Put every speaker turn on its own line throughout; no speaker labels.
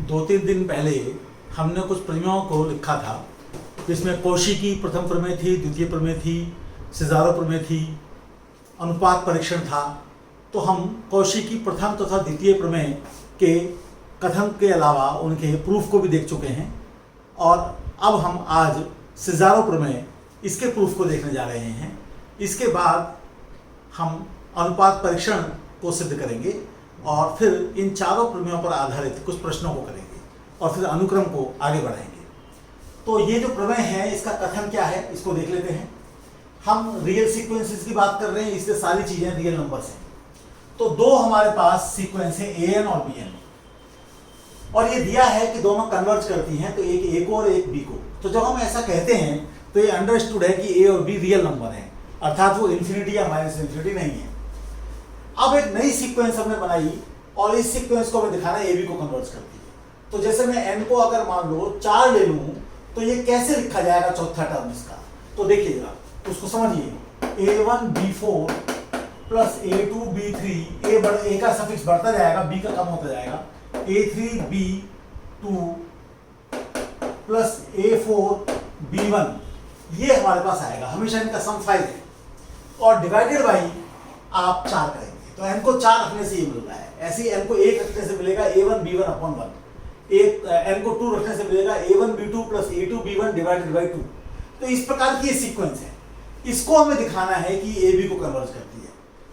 2-3 दिन पहले हमने कुछ प्रमेयों को लिखा था, जिसमें कौशी की प्रथम प्रमेय थी, द्वितीय प्रमेय थी, सिजारो प्रमेय थी, अनुपात परीक्षण था। तो हम कौशी की प्रथम तथा द्वितीय प्रमेय के कथन के अलावा उनके प्रूफ को भी देख चुके हैं, और अब हम आज सिजारो प्रमेय इसके प्रूफ को देखने जा रहे हैं। इसके बाद हम अनुपात परीक्षण को सिद्ध करेंगे और फिर इन चारों प्रमेयों पर आधारित कुछ प्रश्नों को करेंगे और फिर अनुक्रम को आगे बढ़ाएंगे। तो ये जो प्रमेय है इसका कथन क्या है, इसको देख लेते हैं। हम रियल सीक्वेंसेस की बात कर रहे हैं, इससे सारी चीजें रियल नंबर्स हैं। तो दो हमारे पास सीक्वेंस है an और bn, और ये दिया है कि दोनों कन्वर्ज करती हैं, तो एक a को और एक b को। तो जब हम ऐसा कहते हैं तो ये अंडरस्टूड है कि a और b रियल नंबर हैं, अर्थात वो इन्फिनिटी या माइनस इन्फिनिटी नहीं है। अब एक नई सीक्वेंस हमने बनाई और इस सीक्वेंस को हमें दिखाना है ab को कन्वर्ज करती है। तो जैसे मैं n को अगर मान लो 4 ले लूं तो ये कैसे लिखा जाएगा चौथा टर्म इसका, तो देखिए जरा उसको समझिए। a1 b4 plus a2 b3, a का सफिक्स बढ़ता जाएगा, b का कम होता जाएगा, a3 b2 plus a4 b1, ये हमारे पास आएगा। हमेशा इनका सम 5 है और डिवाइडेड बाई आप 4 करेंगे, तो n को 4 रखने से ये मिल रहा है। ऐसे ही n को 1 रखने से मिलेगा a1 b1 अपॉन 1, एक n को 2 रखने से मिलेगा a1 b2 plus a2 b1 divided by 2। तो इस प्रकार की ये सीक्वेंस है, इसको हमें दिखाना है कि a b को कन्वर्ज करती है।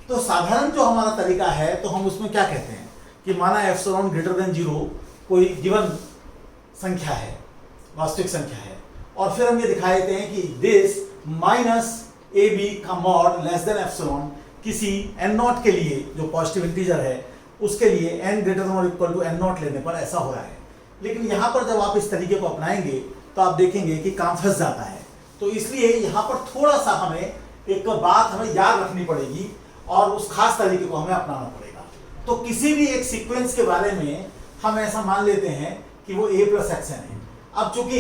तो साधारण जो हमारा तरीका है, तो हम उसमें क्या कहते हैं कि माना एप्सिलॉन ग्रेटर देन 0 कोई गिवन संख्या है, वास्तविक संख्या है, और फिर हम ये दिखा देते हैं कि दिस माइनस ए बी का मॉड लेस देन एप्सिलॉन किसी n नॉट के लिए जो पॉजिटिव इंटीजर है उसके लिए n ग्रेटर देन और इक्वल टू n नॉट लेने पर ऐसा हो रहा है। लेकिन यहाँ पर जब आप इस तरीके को अपनाएंगे तो आप देखेंगे कि काम फंस जाता है। तो इसलिए यहाँ पर थोड़ा सा हमें एक बात हमें याद रखनी पड़ेगी और उस खास तरीके को हमें अपनाना पड़ेगा। तो किसी भी एक सीक्वेंस के बारे में हम ऐसा मान लेते हैं कि वो a प्लस xn है। अब चूंकि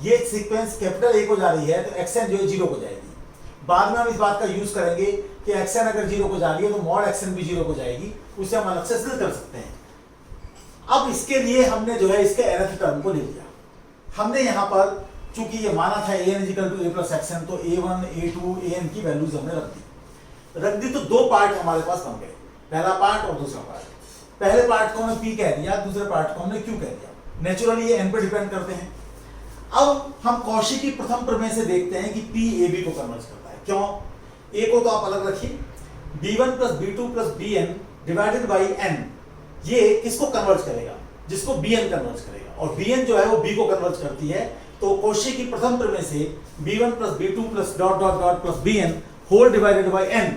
ये सीक्वेंस कैपिटल A को जा रही है तो xn जो है 0 को जाएगी। बाद में हम इस बात का यूज करेंगे कि xn अगर 0 को जा रही है तो मॉड xn भी 0 को जाएगी, उसे हम अलग से सिद्ध कर सकते हैं। अब इसके लिए हमने जो है इसके nth टर्म को ले लिया। हमने यहाँ पर चूंकि ये माना था an equal to a plus xn, तो a1 a2 an की वैल्यूज हमने रख दी। तो दो पार्ट हमारे पास बन गए, पहला पार्ट और दूसरा पार्ट। पहले पार्ट को हमने p कह दिया, दूसरे पार्ट को हमने q कह दिया। नेचुरली ये n पर डिपेंड करते हैं। अब हम कौशी की प्रथम प्रमेय से देखते हैं कि p ab को कन्वर्ज करता है। क्यों? a को तो आप अलग रखिए, b1 plus b2 plus bn divided by n, ये किसको कन्वर्ज करेगा? जिसको bn कन्वर्ज करेगा, और bn जो है वो b को कन्वर्ज करती है। तो कौशी की प्रथम प्रमेय से b1 plus b2 plus dot dot dot plus bn whole divided by n,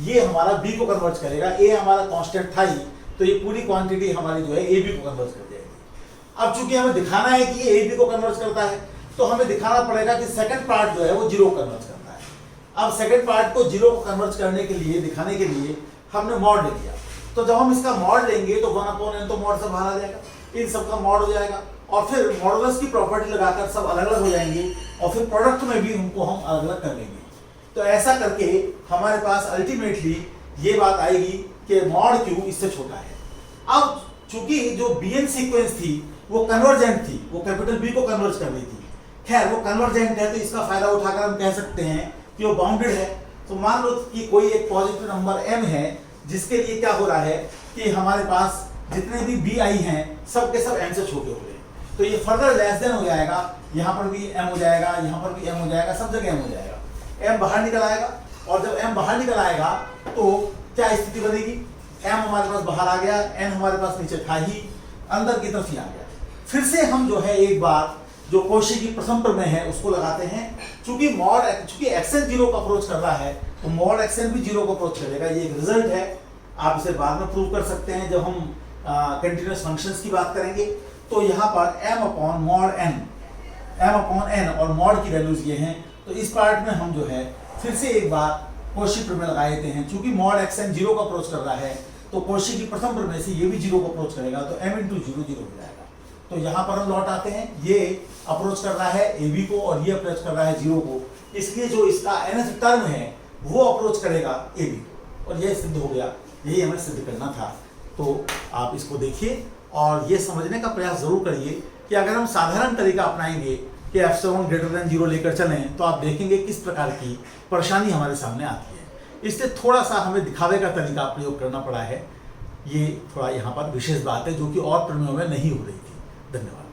ये हमारा b को कन्वर्ज करेगा। a हमारा कांस्टेंट था ही, तो ये पूरी क्वांटिटी हमारी जो है ab को कन्वर्ज कर जाएगी। अब चूंकि हमें दिखाना है कि ये ab को कन्वर्ज करता है, तो हमें दिखाना पड़ेगा कि सेकंड पार्ट जो है वो 0 को कन्वर्ज करता है। अब सेकंड पार्ट को 0 को कन्वर्ज करने के लिए, दिखाने के लिए हमने मॉड ले लिया। तो जब हम इसका मॉड लेंगे तो 1 अपॉन n तो मॉड से बाहर आ जाएगा, इन सब का मॉड हो जाएगा, और फिर मॉडुलस की प्रॉपर्टी लगाकर सब अलग अलग हो जाएंगे, और फिर प्रोडक्ट में भी उनको हम अलग अलग कर लेंगे। तो ऐसा करके हमारे पास अल्टीमेटली ये बात आएगी कि मॉड q इससे छोटा है। अब चूंकि जो bn सीक्वेंस थी वो कन्वर्जेंट थी, वो कैपिटल B को कन्वर्ज कर रही थी। खैर वो कन्वर्जेंट है तो इसका फायदा उठाकर हम कह सकते हैं कि वो बाउंडेड है। तो मान लो कि कोई एक पॉजिटिव नंबर m है जिसके लिए क्या हो रहा है कि हमारे पास जितने भी bi हैं सब के सब m से छोटे हो गए, तो ये फर्दर लेस देन हो जाएगा, यहाँ पर भी m हो जाएगा, यहाँ पर भी m हो जाएगा, सब जगह m हो जाएगा। m बाहर निकल आएगा, और जब m बाहर निकल आएगा तो क्या स्थिति बनेगी? m हमारे पास बाहर आ गया, n हमारे पास नीचे था ही, अंदर की तरफ ही आ गया। फिर से हम जो है एक बार जो कौशी की प्रथम प्रमेय है उसको लगाते हैं। चूंकि xn 0 को अप्रोच कर रहा है तो मॉड xn भी 0 को अप्रोच करेगा। ये एक रिजल्ट है, आप इसे बाद में प्रूव कर सकते हैं जब हम कंटिन्यूअस फंक्शंस की बात करेंगे। तो यहाँ पर m अपॉन n और मॉड की वैल्यूज ये हैं। तो इस पार्ट में हम जो है फिर से एक बार कौशी प्रमेय लगा देते हैं। चूंकि मॉड xn 0 को अप्रोच कर रहा है तो कौशी की प्रथम प्रमेय से ये भी 0 को अप्रोच करेगा, तो m इंटू 0 0 हो जाएगा। तो यहाँ पर हम लौट आते हैं, ये अप्रोच कर रहा है ab को और ये अप्रोच कर रहा है 0 को, इसलिए जो इसका nth टर्म है वो अप्रोच करेगा ab को, और ये सिद्ध हो गया। यही हमें सिद्ध करना था। तो आप इसको देखिए और ये समझने का प्रयास ज़रूर करिए कि अगर हम साधारण तरीका अपनाएंगे कि f7 ग्रेटर देन 0 लेकर चलें तो आप देखेंगे किस प्रकार की परेशानी हमारे सामने आती है। इसलिए थोड़ा सा हमें दिखावे का तरीका प्रयोग करना पड़ा है। ये थोड़ा यहाँ पर विशेष बात है जो कि और प्रमेयों में नहीं हो रही थी। धन्यवाद।